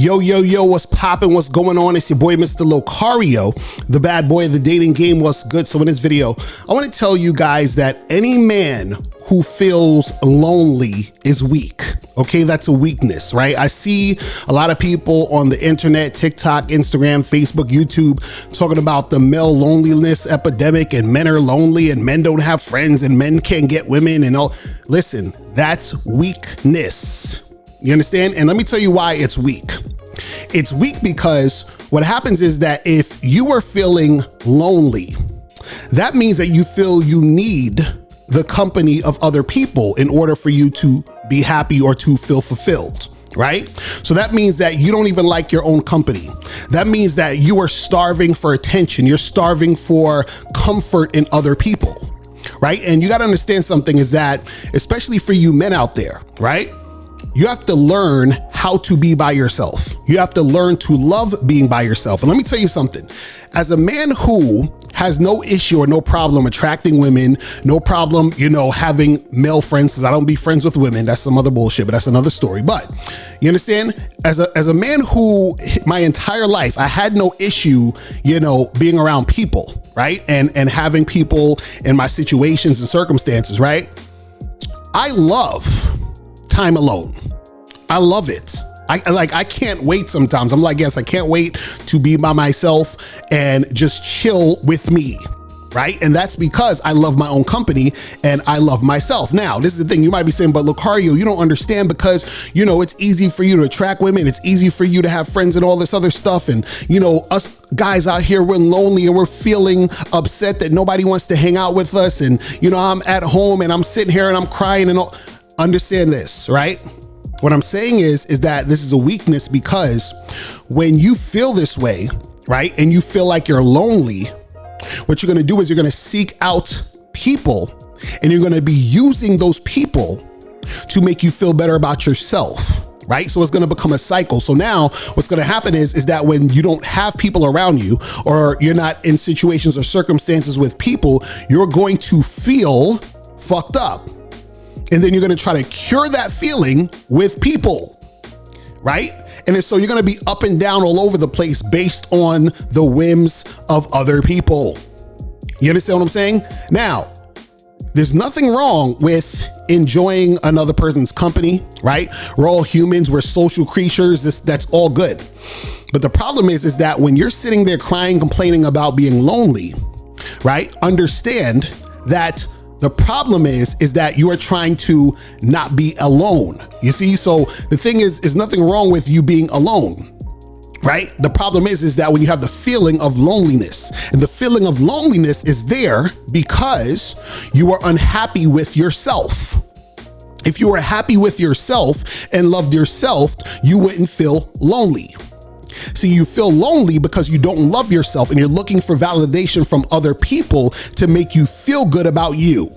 Yo, what's poppin'? What's going on? It's your boy, Mr. Locario, the bad boy of the dating game. What's good? So in this video, I want to tell you guys that any man who feels lonely is weak. Okay, that's a weakness, right? I see a lot of people on the internet, TikTok, Instagram, Facebook, YouTube, talking about the male loneliness epidemic and men are lonely and men don't have friends and men can't get women and all. Listen, that's weakness. You understand? And let me tell you why it's weak. It's weak because what happens is that if you are feeling lonely, that means that you feel you need the company of other people in order for you to be happy or to feel fulfilled, right? So that means that you don't even like your own company. That means that you are starving for attention. You're starving for comfort in other people, right? And you got to understand something is that, especially for you men out there, right? You have to learn how to be by yourself. You have to learn to love being by yourself. And let me tell you something. As a man who has no issue or no problem attracting women, no problem, having male friends, because I don't be friends with women. That's some other bullshit, but that's another story. But you understand? As a man who my entire life, I had no issue, being around people, right? And having people in my situations and circumstances, right? I love time alone. I love it. I can't wait sometimes. I'm like, yes, I can't wait to be by myself and just chill with me, right? And that's because I love my own company and I love myself. Now, this is the thing you might be saying, but Locario, you don't understand because, it's easy for you to attract women. It's easy for you to have friends and all this other stuff. And, us guys out here, we're lonely and we're feeling upset that nobody wants to hang out with us. And, I'm at home and I'm sitting here and I'm crying and all. Understand this, right? What I'm saying is that this is a weakness because when you feel this way, right, and you feel like you're lonely, what you're going to do is you're going to seek out people and you're going to be using those people to make you feel better about yourself, right? So it's going to become a cycle. So now what's going to happen is that when you don't have people around you or you're not in situations or circumstances with people, you're going to feel fucked up. And then you're going to try to cure that feeling with people, right? And so you're going to be up and down all over the place based on the whims of other people. You understand what I'm saying? Now, there's nothing wrong with enjoying another person's company, right? We're all humans. We're social creatures. That's all good. But the problem is that when you're sitting there crying, complaining about being lonely, right? Understand that the problem is that you are trying to not be alone. You see, so the thing is nothing wrong with you being alone, right? The problem is that when you have the feeling of loneliness, and the feeling of loneliness is there because you are unhappy with yourself. If you were happy with yourself and loved yourself, you wouldn't feel lonely. See, you feel lonely because you don't love yourself and you're looking for validation from other people to make you feel good about you.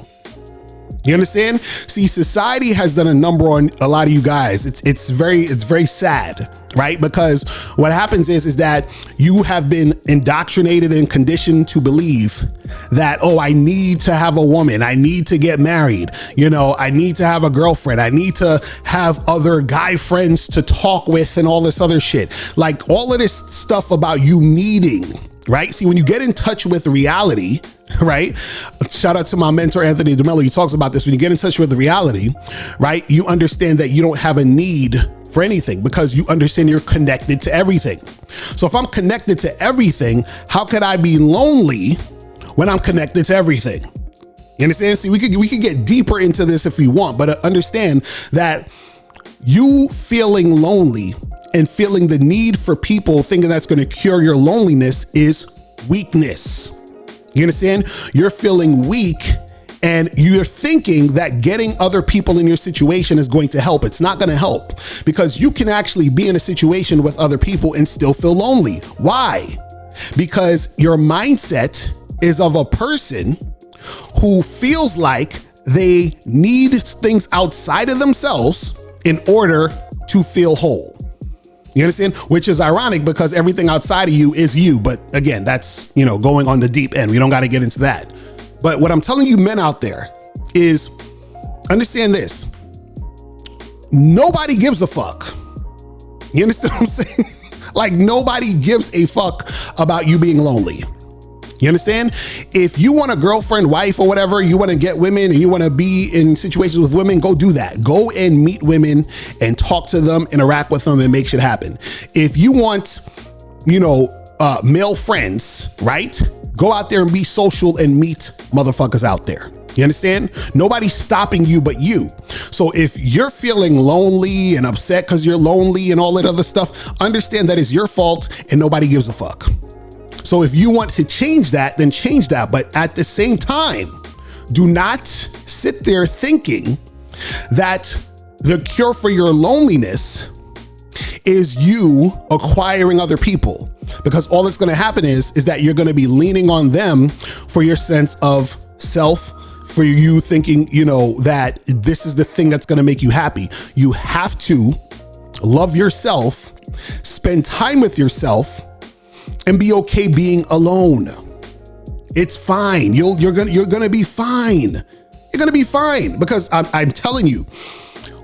You understand? See, society has done a number on a lot of you guys. It's very sad, right? Because what happens is that you have been indoctrinated and conditioned to believe that, oh, I need to have a woman. I need to get married. I need to have a girlfriend. I need to have other guy friends to talk with and all this other shit. Like all of this stuff about you needing, right? See, when you get in touch with reality, right? Shout out to my mentor, Anthony DeMello. He talks about this. When you get in touch with the reality, right? You understand that you don't have a need for anything because you understand you're connected to everything. So if I'm connected to everything, how could I be lonely when I'm connected to everything? You understand? See, we could get deeper into this if we want, but understand that you feeling lonely and feeling the need for people thinking that's going to cure your loneliness is weakness. You understand? You're feeling weak and you're thinking that getting other people in your situation is going to help. It's not going to help because you can actually be in a situation with other people and still feel lonely. Why? Because your mindset is of a person who feels like they need things outside of themselves in order to feel whole. You understand? Which is ironic because everything outside of you is you. But again, that's, going on the deep end. We don't got to get into that. But what I'm telling you men out there is understand this. Nobody gives a fuck You understand what I'm saying? Like, nobody gives a fuck about you being lonely. You understand? If you want a girlfriend, wife, or whatever, you want to get women and you want to be in situations with women, go do that. Go and meet women and talk to them, interact with them, and make shit happen. If you want, male friends, right? Go out there and be social and meet motherfuckers out there. You understand? Nobody's stopping you but you. So if you're feeling lonely and upset because you're lonely and all that other stuff, understand that is your fault and nobody gives a fuck. So if you want to change that, then change that. But at the same time, do not sit there thinking that the cure for your loneliness is you acquiring other people, because all that's going to happen is that you're going to be leaning on them for your sense of self, for you thinking, that this is the thing that's going to make you happy. You have to love yourself, spend time with yourself, and be okay being alone. It's fine. You're gonna be fine. You're gonna be fine, because I'm telling you,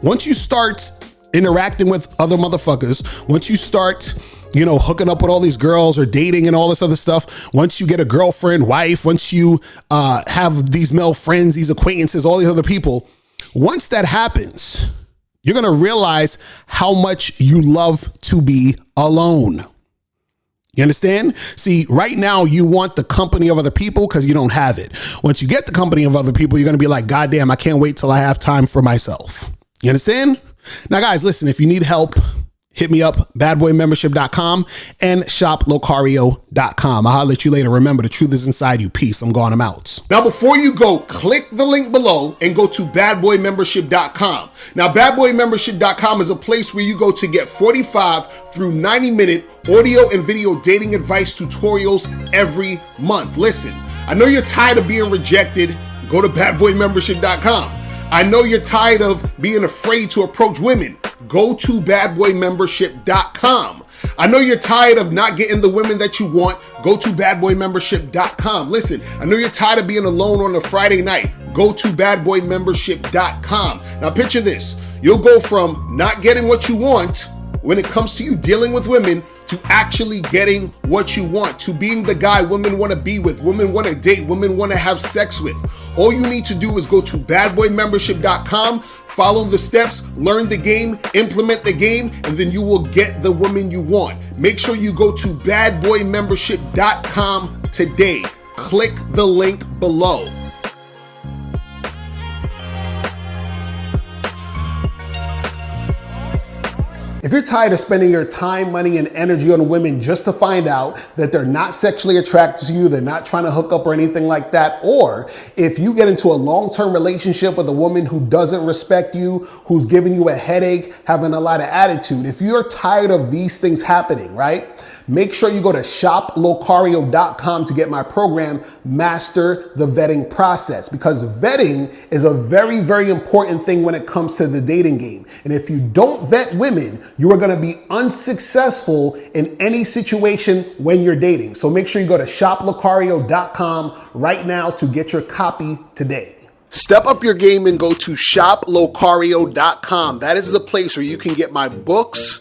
once you start interacting with other motherfuckers, once you start, hooking up with all these girls or dating and all this other stuff, once you get a girlfriend, wife, once you have these male friends, these acquaintances, all these other people, once that happens, you're gonna realize how much you love to be alone. You understand? See, right now you want the company of other people because you don't have it. Once you get the company of other people, you're going to be like, God damn, I can't wait till I have time for myself. You understand? Now, guys, listen, if you need help, hit me up, badboymembership.com and shoplocario.com. I'll holler at you later. Remember, the truth is inside you. Peace. I'm gone. I'm out. Now, before you go, click the link below and go to badboymembership.com. Now, badboymembership.com is a place where you go to get 45 through 90-minute audio and video dating advice tutorials every month. Listen, I know you're tired of being rejected. Go to badboymembership.com. I know you're tired of being afraid to approach women. Go to badboymembership.com. I know you're tired of not getting the women that you want. Go to badboymembership.com. Listen, I know you're tired of being alone on a Friday night. Go to badboymembership.com. Now picture this. You'll go from not getting what you want when it comes to you dealing with women to actually getting what you want, to being the guy women want to be with, women want to date, women want to have sex with. All you need to do is go to badboymembership.com, follow the steps, learn the game, implement the game, and then you will get the woman you want. Make sure you go to badboymembership.com today. Click the link below. If you're tired of spending your time, money, and energy on women just to find out that they're not sexually attracted to you, they're not trying to hook up or anything like that, or if you get into a long-term relationship with a woman who doesn't respect you, who's giving you a headache, having a lot of attitude, if you're tired of these things happening, right? Make sure you go to shoplocario.com to get my program, Master the Vetting Process, because vetting is a very, very important thing when it comes to the dating game. And if you don't vet women, you are going to be unsuccessful in any situation when you're dating. So make sure you go to shoplocario.com right now to get your copy today. Step up your game and go to shoplocario.com. That is the place where you can get my books,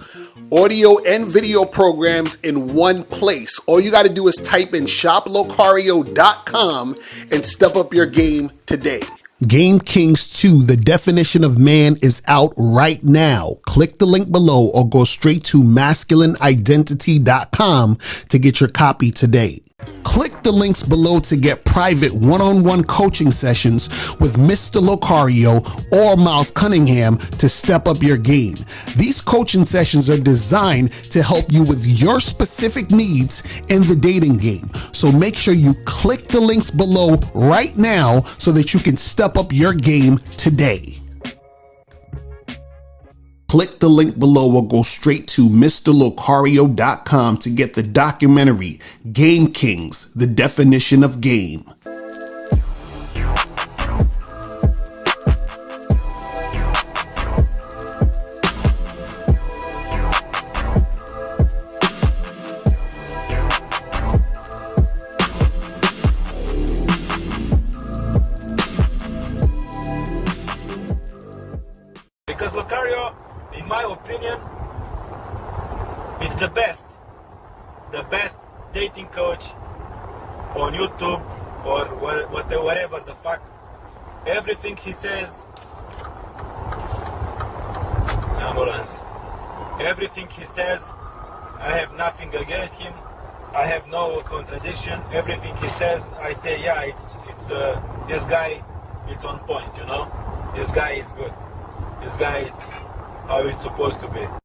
audio and video programs in one place. All you got to do is type in shoplocario.com and step up your game today. Game Kings 2, the definition of man, is out right now. Click the link below or go straight to masculineidentity.com to get your copy today. Click the links below to get private one-on-one coaching sessions with Mr. Locario or Miles Cunningham to step up your game. These coaching sessions are designed to help you with your specific needs in the dating game. So make sure you click the links below right now so that you can step up your game today. Click the link below or go straight to mr.locario.com to get the documentary Game Kings, the definition of game. Because Locario, in my opinion, the best dating coach on YouTube or whatever the fuck. Everything he says, ambulance. Everything he says, I have nothing against him. I have no contradiction. Everything he says, I say, yeah, it's this guy, it's on point, you know. This guy is good. This guy is how he's supposed to be.